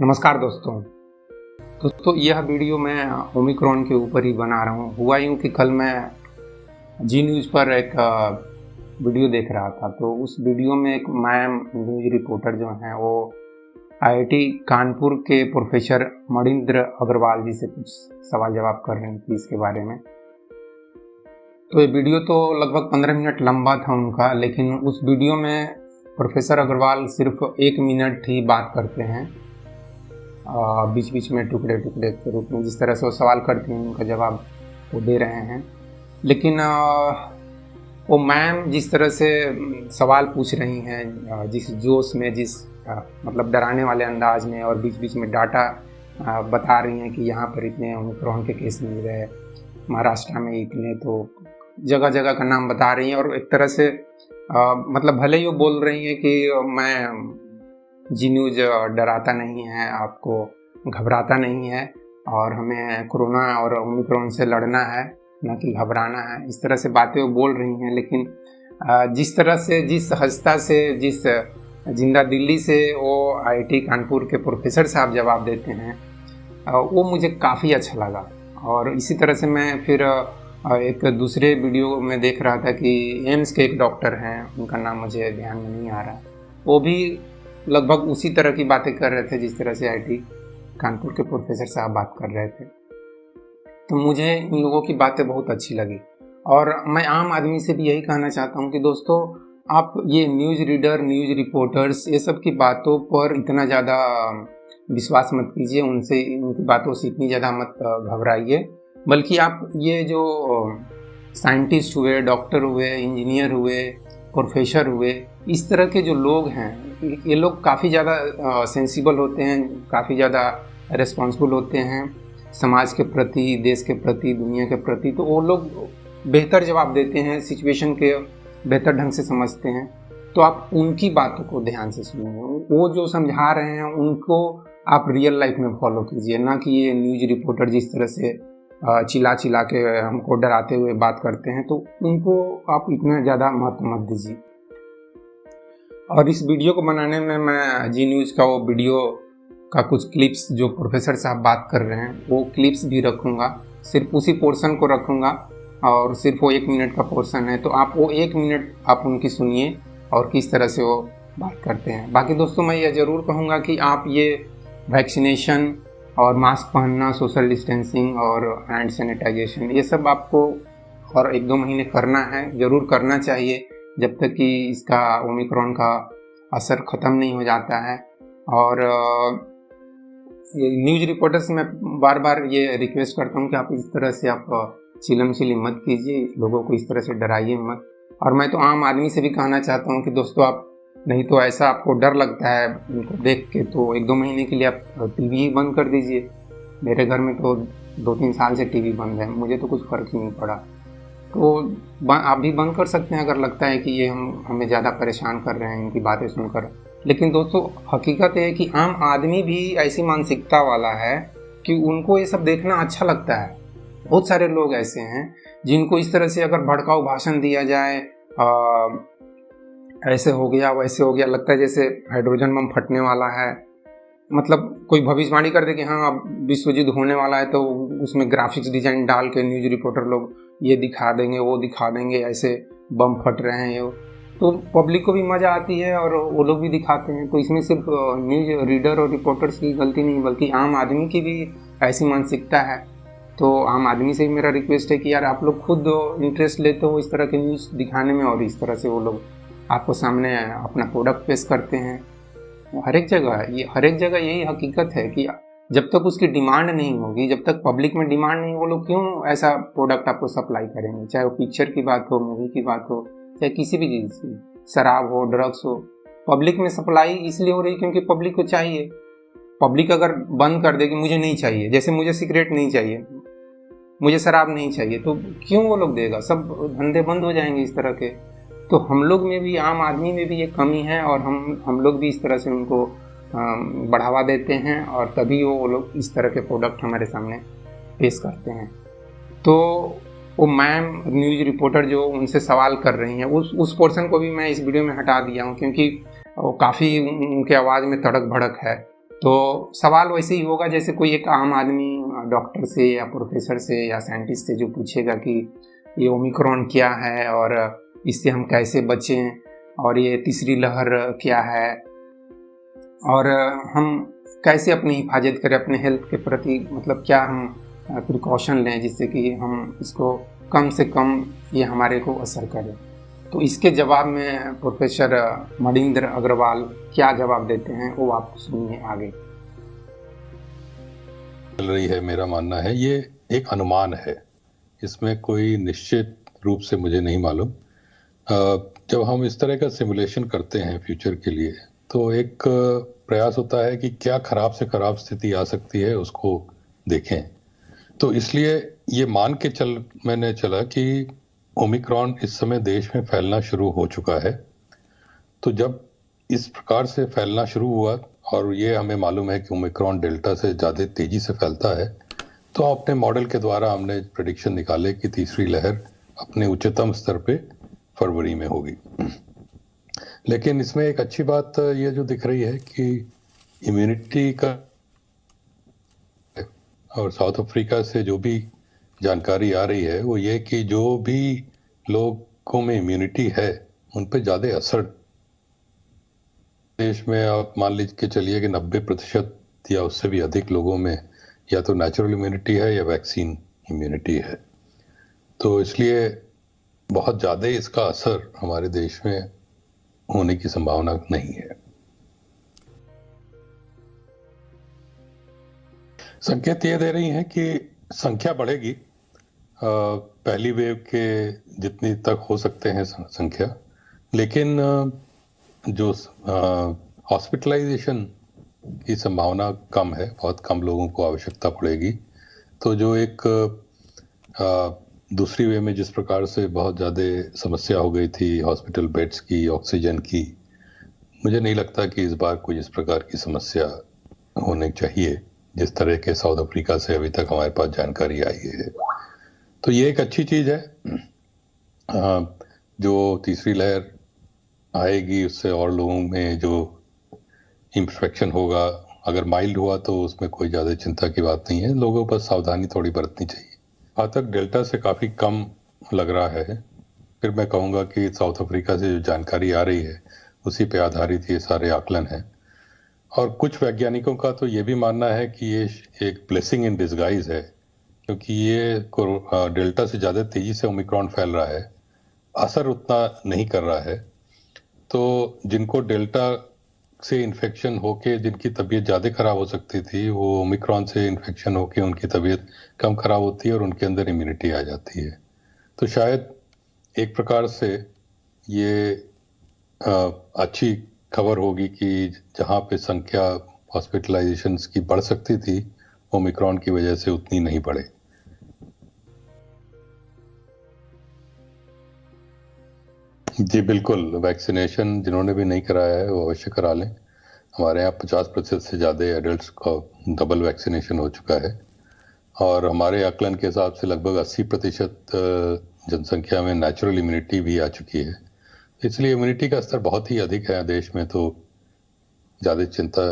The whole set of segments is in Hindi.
नमस्कार दोस्तों, यह वीडियो मैं ओमिक्रॉन के ऊपर ही बना रहा हूँ। हुआ यूँ कि कल मैं जी न्यूज़ पर एक वीडियो देख रहा था, तो उस वीडियो में एक मैम न्यूज़ रिपोर्टर जो हैं वो आईआईटी कानपुर के प्रोफेसर मणिंद्र अग्रवाल जी से कुछ सवाल जवाब कर रही थी इसके बारे में। तो ये वीडियो तो लगभग 15 मिनट लंबा था उनका, लेकिन उस वीडियो में प्रोफेसर अग्रवाल सिर्फ 1 मिनट ही बात करते हैं, बीच बीच में टुकड़े टुकड़े के रूप में। जिस तरह से वो सवाल करती हैं उनका जवाब वो दे रहे हैं, लेकिन वो मैम जिस तरह से सवाल पूछ रही हैं, जिस जोश में, जिस मतलब डराने वाले अंदाज में, और बीच बीच में डाटा बता रही हैं कि यहाँ पर इतने ओमिक्रॉन के केस मिल रहे हैं, महाराष्ट्र में इतने, तो जगह जगह का नाम बता रही हैं। और एक तरह से मतलब भले ही वो बोल रही हैं कि मैं जी न्यूज़ डराता नहीं है, आपको घबराता नहीं है, और हमें कोरोना और ओमिक्रॉन से लड़ना है, न कि घबराना है, इस तरह से बातें वो बोल रही हैं। लेकिन जिस तरह से, जिस सहजता से, जिस जिंदा दिल्ली से वो आईआईटी कानपुर के प्रोफेसर साहब जवाब देते हैं, वो मुझे काफ़ी अच्छा लगा। और इसी तरह से मैं फिर एक दूसरे वीडियो में देख रहा था कि एम्स के एक डॉक्टर हैं, उनका नाम मुझे ध्यान में नहीं आ रहा, वो भी लगभग उसी तरह की बातें कर रहे थे जिस तरह से आईआईटी कानपुर के प्रोफेसर साहब बात कर रहे थे। तो मुझे इन लोगों की बातें बहुत अच्छी लगी, और मैं आम आदमी से भी यही कहना चाहता हूँ कि दोस्तों, आप ये न्यूज़ रीडर, न्यूज़ रिपोर्टर्स, ये सब की बातों पर इतना ज़्यादा विश्वास मत कीजिए, उनकी बातों से इतनी ज़्यादा मत घबराइए। बल्कि आप ये जो साइंटिस्ट हुए, डॉक्टर हुए, इंजीनियर हुए, प्रोफेसर हुए, इस तरह के जो लोग हैं, ये लोग काफ़ी ज़्यादा सेंसिबल होते हैं, काफ़ी ज़्यादा रिस्पॉन्सिबल होते हैं समाज के प्रति, देश के प्रति, दुनिया के प्रति। तो वो लोग बेहतर जवाब देते हैं, सिचुएशन के बेहतर ढंग से समझते हैं। तो आप उनकी बातों को ध्यान से सुनिए, वो जो समझा रहे हैं उनको आप रियल लाइफ में फॉलो कीजिए, ना कि ये न्यूज़ रिपोर्टर जिस तरह से चिल्ला चिल्ला के हमको डराते हुए बात करते हैं, तो उनको आप इतना ज़्यादा महत्व मत दीजिए। और इस वीडियो को बनाने में मैं जी न्यूज़ का वो वीडियो का कुछ क्लिप्स जो प्रोफेसर साहब बात कर रहे हैं, वो क्लिप्स भी रखूँगा, सिर्फ उसी पोर्शन को रखूँगा, और सिर्फ वो 1 मिनट का पोर्शन है, तो आप वो 1 मिनट आप उनकी सुनिए और किस तरह से वो बात करते हैं। बाकी दोस्तों, मैं ये ज़रूर कहूँगा कि आप ये वैक्सीनेशन और मास्क पहनना, सोशल डिस्टेंसिंग और हैंड सैनिटाइजेशन, ये सब आपको और 1-2 महीने करना है, ज़रूर करना चाहिए, जब तक कि इसका ओमिक्रॉन का असर ख़त्म नहीं हो जाता है। और न्यूज़ रिपोर्टर्स से मैं बार बार ये रिक्वेस्ट करता हूँ कि आप इस तरह से आप चिलम चिली मत कीजिए, लोगों को इस तरह से डराइए मत। और मैं तो आम आदमी से भी कहना चाहता हूँ कि दोस्तों, आप नहीं तो ऐसा आपको डर लगता है उनको देख के, तो 1-2 महीने के लिए आप टीवी ही बंद कर दीजिए। मेरे घर में तो 2-3 साल से टीवी बंद है, मुझे तो कुछ फ़र्क ही नहीं पड़ा। तो आप भी बंद कर सकते हैं अगर लगता है कि ये हमें ज़्यादा परेशान कर रहे हैं इनकी बातें सुनकर। लेकिन दोस्तों, हकीकत है कि आम आदमी भी ऐसी मानसिकता वाला है कि उनको ये सब देखना अच्छा लगता है। बहुत सारे लोग ऐसे हैं जिनको इस तरह से अगर भड़काऊ भाषण दिया जाए, ऐसे हो गया, वैसे हो गया, लगता है जैसे हाइड्रोजन बम फटने वाला है। मतलब कोई भविष्यवाणी कर दे कि हाँ अब विश्व युद्ध होने वाला है, तो उसमें ग्राफिक्स डिजाइन डाल के न्यूज़ रिपोर्टर लोग ये दिखा देंगे, वो दिखा देंगे, ऐसे बम फट रहे हैं, तो पब्लिक को भी मज़ा आती है और वो लोग भी दिखाते हैं। तो इसमें सिर्फ न्यूज़ रीडर और रिपोर्टर्स की गलती नहीं, बल्कि आम आदमी की भी ऐसी मानसिकता है। तो आम आदमी से भी मेरा रिक्वेस्ट है कि यार, आप लोग खुद इंटरेस्ट लेते हो इस तरह के न्यूज़ दिखाने में, और इस तरह से वो लोग आपको सामने अपना प्रोडक्ट पेश करते हैं। हर एक जगह यही हकीकत है कि जब तक उसकी डिमांड नहीं होगी, जब तक पब्लिक में डिमांड नहीं, वो लोग क्यों ऐसा प्रोडक्ट आपको सप्लाई करेंगे। चाहे वो पिक्चर की बात हो, मूवी की बात हो, चाहे किसी भी चीज़ की, शराब हो, ड्रग्स हो, पब्लिक में सप्लाई इसलिए हो रही क्योंकि पब्लिक को चाहिए। पब्लिक अगर बंद कर दे कि मुझे नहीं चाहिए, जैसे मुझे सिगरेट नहीं चाहिए, मुझे शराब नहीं चाहिए, तो क्यों वो लोग देगा? सब धंधे बंद हो जाएंगे इस तरह के। तो हम लोग में भी, आम आदमी में भी ये कमी है, और हम लोग भी इस तरह से उनको बढ़ावा देते हैं, और तभी वो लोग इस तरह के प्रोडक्ट हमारे सामने पेश करते हैं। तो वो मैम न्यूज़ रिपोर्टर जो उनसे सवाल कर रही हैं, उस पोर्शन को भी मैं इस वीडियो में हटा दिया हूँ, क्योंकि वो काफ़ी उनके आवाज़ में तड़क भड़क है। तो सवाल वैसे ही होगा जैसे कोई एक आम आदमी डॉक्टर से या प्रोफेसर से या साइंटिस्ट से जो पूछेगा कि ये ओमिक्रॉन क्या है और इससे हम कैसे बचें और ये तीसरी लहर क्या है और हम कैसे अपनी हिफाजत करें अपने हेल्थ के प्रति, मतलब क्या हम प्रिकॉशन लें जिससे कि हम इसको कम से कम ये हमारे को असर करे। तो इसके जवाब में प्रोफेसर मणिंद्र अग्रवाल क्या जवाब देते हैं वो आप सुनिए आगे। चल रही है, मेरा मानना है ये एक अनुमान है, इसमें कोई निश्चित रूप से मुझे नहीं मालूम। जब हम इस तरह का सिमुलेशन करते हैं फ्यूचर के लिए तो एक प्रयास होता है कि क्या खराब से खराब स्थिति आ सकती है उसको देखें। तो इसलिए ये मान के मैंने चला कि ओमिक्रॉन इस समय देश में फैलना शुरू हो चुका है। तो जब इस प्रकार से फैलना शुरू हुआ और ये हमें मालूम है कि ओमिक्रॉन डेल्टा से ज़्यादा तेजी से फैलता है, तो अपने मॉडल के द्वारा हमने प्रेडिक्शन निकाले कि तीसरी लहर अपने उच्चतम स्तर पे फरवरी में होगी। लेकिन इसमें एक अच्छी बात ये जो दिख रही है कि इम्यूनिटी का, और साउथ अफ्रीका से जो भी जानकारी आ रही है वो ये कि जो भी लोगों में इम्यूनिटी है उन पे ज़्यादा असर देश में आप मान लीजिए कि चलिए कि 90% या उससे भी अधिक लोगों में या तो नेचुरल इम्यूनिटी है या वैक्सीन इम्यूनिटी है। तो इसलिए बहुत ज़्यादा इसका असर हमारे देश में होने की संभावना नहीं है। संकेत ये दे रही हैं कि संख्या बढ़ेगी, पहली वेव के जितनी तक हो सकते हैं संख्या, लेकिन जो हॉस्पिटलाइजेशन की संभावना कम है, बहुत कम लोगों को आवश्यकता पड़ेगी। तो जो एक दूसरी वेव में जिस प्रकार से बहुत ज़्यादा समस्या हो गई थी हॉस्पिटल बेड्स की, ऑक्सीजन की, मुझे नहीं लगता कि इस बार कोई इस प्रकार की समस्या होनी चाहिए जिस तरह के साउथ अफ्रीका से अभी तक हमारे पास जानकारी आई है। तो ये एक अच्छी चीज़ है। जो तीसरी लहर आएगी उससे और लोगों में जो इन्फेक्शन होगा, अगर माइल्ड हुआ तो उसमें कोई ज़्यादा चिंता की बात नहीं है, लोगों पर सावधानी थोड़ी बरतनी चाहिए। आज तक डेल्टा से काफ़ी कम लग रहा है, फिर मैं कहूँगा कि साउथ अफ्रीका से जो जानकारी आ रही है उसी पे आधारित ये सारे आकलन हैं। और कुछ वैज्ञानिकों का तो ये भी मानना है कि ये एक ब्लेसिंग इन डिस्गाइज है, क्योंकि ये डेल्टा से ज़्यादा तेज़ी से ओमिक्रॉन फैल रहा है, असर उतना नहीं कर रहा है। तो जिनको डेल्टा से इन्फेक्शन होके जिनकी तबीयत ज़्यादा ख़राब हो सकती थी, वो ओमिक्रॉन से इन्फेक्शन होके उनकी तबीयत कम ख़राब होती है और उनके अंदर इम्यूनिटी आ जाती है। तो शायद एक प्रकार से ये अच्छी खबर होगी कि जहाँ पे संख्या हॉस्पिटलाइजेशंस की बढ़ सकती थी ओमिक्रॉन की वजह से उतनी नहीं बढ़े। जी बिल्कुल, वैक्सीनेशन जिन्होंने भी नहीं कराया है वो अवश्य करा लें। हमारे यहाँ 50% से ज़्यादा एडल्ट्स का डबल वैक्सीनेशन हो चुका है और हमारे आकलन के हिसाब से लगभग 80% जनसंख्या में नेचुरल इम्यूनिटी भी आ चुकी है। इसलिए इम्यूनिटी का स्तर बहुत ही अधिक है देश में, तो ज़्यादा चिंता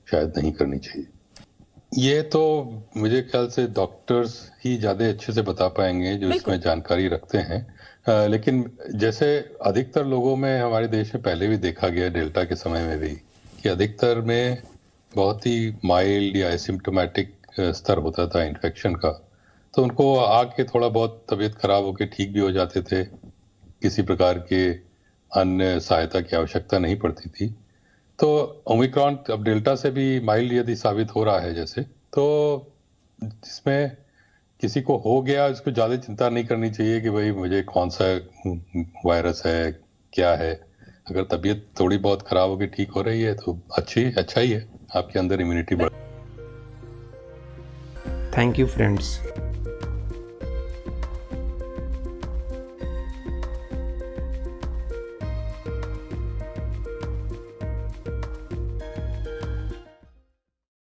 शायद नहीं करनी चाहिए। ये तो मुझे ख्याल से डॉक्टर्स ही ज़्यादा अच्छे से बता पाएंगे जो इसमें जानकारी रखते हैं। लेकिन जैसे अधिकतर लोगों में हमारे देश में पहले भी देखा गया डेल्टा के समय में भी कि अधिकतर में बहुत ही माइल्ड या एसिम्प्टोमेटिक स्तर होता था इन्फेक्शन का, तो उनको आके थोड़ा बहुत तबीयत खराब होकर ठीक भी हो जाते थे, किसी प्रकार के अन्य सहायता की आवश्यकता नहीं पड़ती थी। तो ओमिक्रॉन अब डेल्टा से भी माइल्ड यदि साबित हो रहा है जैसे, तो इसमें किसी को हो गया इसको ज़्यादा चिंता नहीं करनी चाहिए कि भाई मुझे कौन सा वायरस है, क्या है। अगर तबीयत थोड़ी बहुत खराब होकर ठीक हो रही है तो अच्छा ही है, आपके अंदर इम्यूनिटी बढ़। Thank you friends.